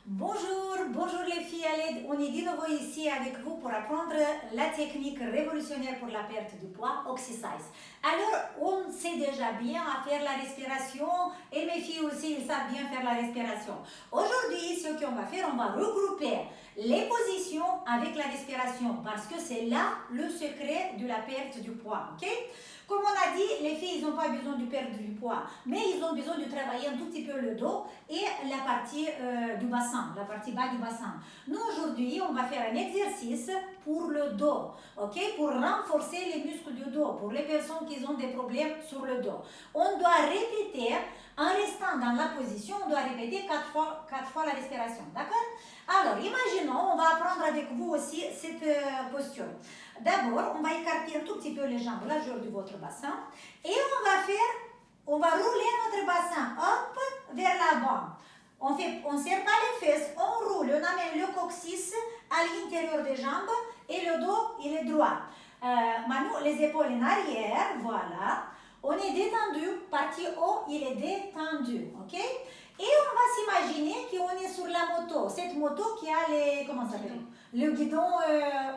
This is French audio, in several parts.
Bonjour, bonjour les filles, allez, on est de nouveau ici avec vous pour apprendre la technique révolutionnaire pour la perte de poids, Oxysize. Alors, on sait déjà bien à faire la respiration et mes filles aussi, ils savent bien faire la respiration. Aujourd'hui, ce qu'on va faire, on va regrouper les positions avec la respiration parce que c'est là le secret de la perte du poids, ok? Comme on a dit, les filles, ils n'ont pas besoin de perdre du poids, mais ils ont besoin de travailler un tout petit peu le dos et la partie du bassin, la partie bas du bassin. Nous, aujourd'hui, on va faire un exercice pour le dos, ok? Pour renforcer les muscles du dos, pour les personnes qui ont des problèmes sur le dos. On doit répéter, en restant dans la position, on doit répéter 4 fois la respiration, d'accord? Alors, imaginons, on va apprendre avec vous aussi cette posture. D'abord, on va écarter un tout petit peu les jambes, la largeur de votre bassin, et on va rouler notre bassin, hop, vers l'avant. On ne serre pas les fesses, on roule, on amène le coccyx à l'intérieur des jambes et le dos, il est droit. Maintenant, les épaules en arrière, voilà. On est détendu, partie haut, il est détendu, ok? Et on va s'imaginer qu'on est sur la moto, cette moto qui a les, comment ça s'appelle? Le guidon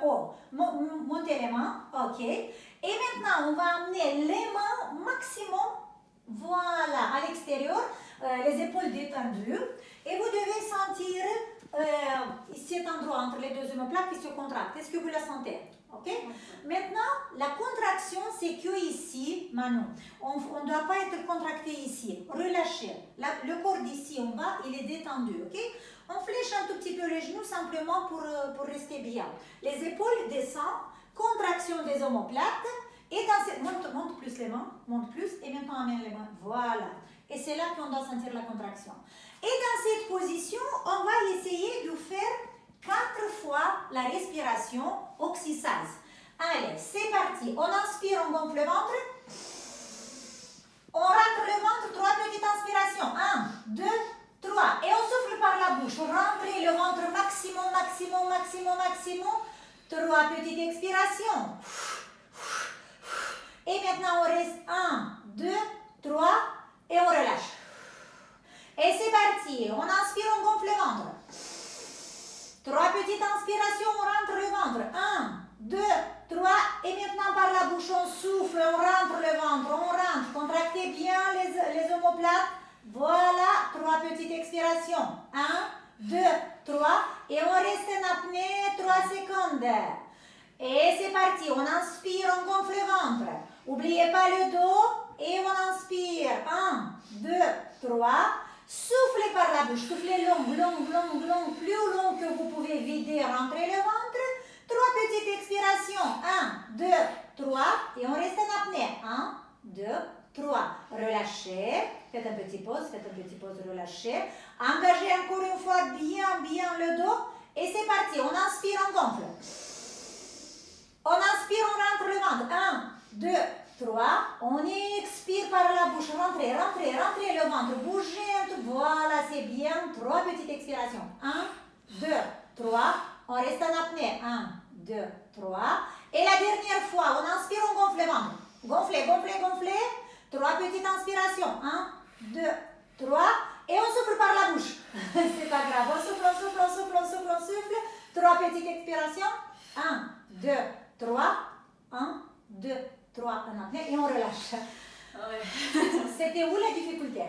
haut. Montez les mains, ok? Et maintenant, on va amener les mains maximum, voilà, à l'extérieur, les épaules détendues. Et vous devez sentir cet endroit entre les deux omoplates qui se contractent. Est-ce que vous la sentez? Ok? Maintenant, la contraction, c'est que ici, Manon, on ne doit pas être contracté ici. Relâchez. Le corps d'ici en bas, il est détendu. Ok? On flèche un tout petit peu les genoux simplement pour rester bien. Les épaules descendent, contraction des omoplates. Et dans cette... monte plus les mains, monte plus. Et maintenant, amène les mains. Voilà. Et c'est là qu'on doit sentir la contraction. Et dans cette position, on va essayer de faire 4 fois la respiration Oxysize. Allez, c'est parti. On inspire, on gonfle le ventre. On rentre le ventre, 3 petites inspirations. 1, 2, 3. Et on souffle par la bouche. Rentrez le ventre maximum, maximum, maximum, maximum. 3 petites expirations. Et maintenant, on reste 1, 2, 3 et on relâche. Et c'est parti. On inspire, on gonfle le ventre. 3 petites inspirations, on rentre le ventre. 1, 2, 3. Et maintenant, par la bouche, on souffle, on rentre le ventre, on rentre. Contractez bien les omoplates. Voilà, 3 petites expirations. 1, 2, 3. Et on reste en apnée 3 secondes. Et c'est parti. On inspire, on gonfle le ventre. N'oubliez pas le dos. Et on inspire. 1, 2, 3. Soufflez par la bouche. Soufflez long, long, long, long. Plus long que vous pouvez vider. Rentrez le ventre. 3 petites expirations. 1, 2, 3. Et on reste en apnée. 1, 2, 3. Relâchez. Faites un petit pause. Faites un petit pause. Relâchez. Engagez encore une fois bien, bien le dos. Et c'est parti. On inspire, on gonfle. On inspire, on rentre le ventre. 1, 2, 3. On expire par la bouche. Rentrez, rentrez, rentrez le ventre. Bougez un tout. Voilà, c'est bien. 3 petites expirations. 1, 2, 3. On reste en apnée. 1, 2, 3. Et la dernière fois, on inspire, on gonfle le ventre. Gonflez, gonflez, gonflez. 3 petites inspirations. 1, 2, 3. Et on souffle par la bouche. C'est pas grave. On souffle, on souffle, on souffle, on souffle, on souffle. 3 petites expirations. 1, 2, 3. 1, 2, 3 en apnée et on relâche. Ouais. C'était où la difficulté?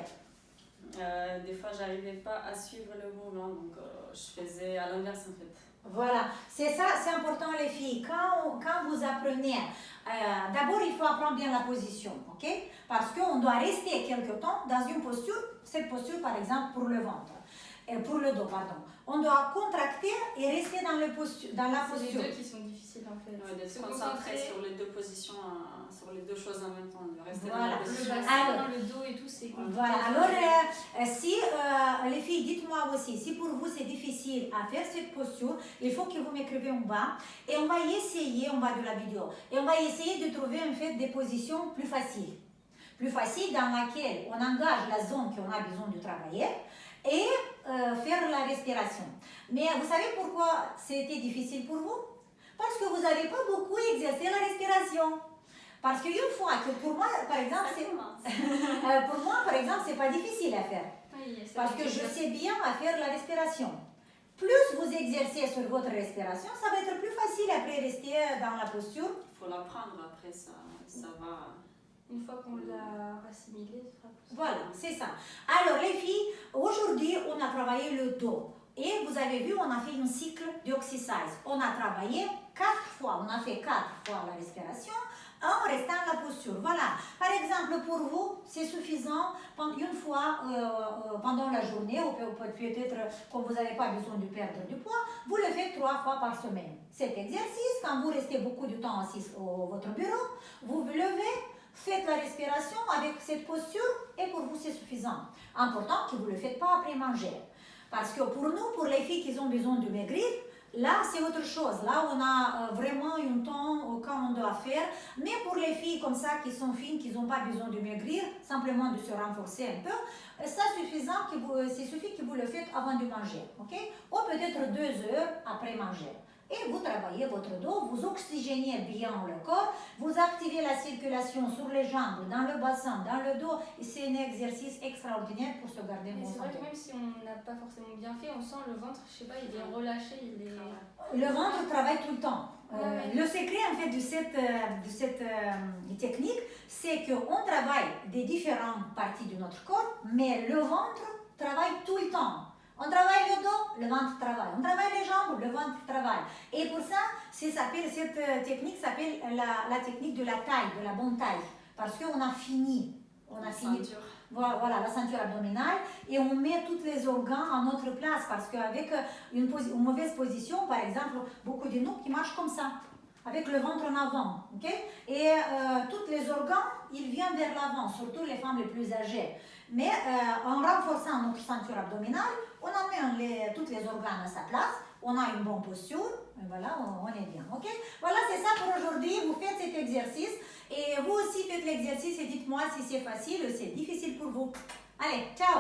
Des fois, j'arrivais pas à suivre le mouvement, donc je faisais à l'inverse en fait. Voilà, c'est ça, c'est important les filles. Quand vous apprenez, d'abord il faut apprendre bien la position, ok? Parce qu'on doit rester quelque temps dans une posture, cette posture par exemple pour le ventre, pour le dos, pardon. On doit contracter et rester dans la posture. C'est les deux qui sont difficiles en fait. Ouais, d'être concentré sur les deux positions, sur les deux choses en même temps, de rester voilà. dans la position. Le bassin, le dos et tout, c'est compliqué. Voilà, alors si les filles, dites-moi aussi, si pour vous c'est difficile à faire cette posture, il faut que vous m'écrivez en bas et on va essayer en bas de la vidéo et on va essayer de trouver en fait des positions plus faciles dans laquelle on engage la zone qu'on a besoin de travailler et faire la respiration. Mais vous savez pourquoi c'était difficile pour vous? Parce que vous n'avez pas beaucoup exercé la respiration. Parce qu'une fois que pour moi, par exemple, c'est pas difficile à faire. Oui, ça Parce fait que je plaisir. sais bien à faire la respiration. Plus vous exercez sur votre respiration, ça va être plus facile après rester dans la posture. Il faut l'apprendre après, ça va. Une fois qu'on l'a assimilé, ce sera plus. Voilà, c'est ça. Alors les filles, aujourd'hui on a travaillé le dos. Et vous avez vu, on a fait un cycle d'oxysize. On a travaillé 4 fois, on a fait 4 fois la respiration en restant dans la posture. Voilà. Par exemple, pour vous, c'est suffisant une fois pendant la journée, ou peut-être quand vous n'avez pas besoin de perdre du poids, vous le faites 3 fois par semaine. Cet exercice, quand vous restez beaucoup de temps assis au votre bureau, vous vous levez, faites la respiration avec cette posture et pour vous c'est suffisant. Important que vous ne le faites pas après manger. Parce que pour nous, pour les filles qui ont besoin de maigrir, là c'est autre chose. Là on a vraiment un temps quand on doit faire. Mais pour les filles comme ça qui sont fines, qui n'ont pas besoin de maigrir, simplement de se renforcer un peu, ça suffisant c'est suffit que vous le faites avant de manger. Okay? Ou peut-être 2 heures après manger. Et vous travaillez votre dos, vous oxygénez bien le corps, vous activez la circulation sur les jambes, dans le bassin, dans le dos. Et c'est un exercice extraordinaire pour se garder Mais bon c'est vrai santé. que même si on n'a pas forcément bien fait, on sent le ventre, je sais pas, il est relâché, il est... Le ventre travaille tout le temps. Ouais. Le secret en fait de cette technique, c'est qu'on travaille des différentes parties de notre corps, mais le ventre travaille tout le temps. On travaille le dos, le ventre travaille. On travaille les jambes, le ventre travaille. Et pour ça, cette technique s'appelle la technique de la taille, de la bonne taille. Parce qu'on a fini. On a fini. Ceinture. Voilà, la ceinture abdominale. Et on met tous les organes à notre place. Parce qu'avec une mauvaise position, par exemple, beaucoup de nous qui marchent comme ça, avec le ventre en avant. Okay? Et tous les organes, ils viennent vers l'avant, surtout les femmes les plus âgées. Mais en renforçant notre ceinture abdominale, on amène tous les organes à sa place, on a une bonne posture, et voilà, on est bien. Okay? Voilà, c'est ça pour aujourd'hui. Vous faites cet exercice et vous aussi faites l'exercice et dites-moi si c'est facile ou c'est difficile pour vous. Allez, ciao!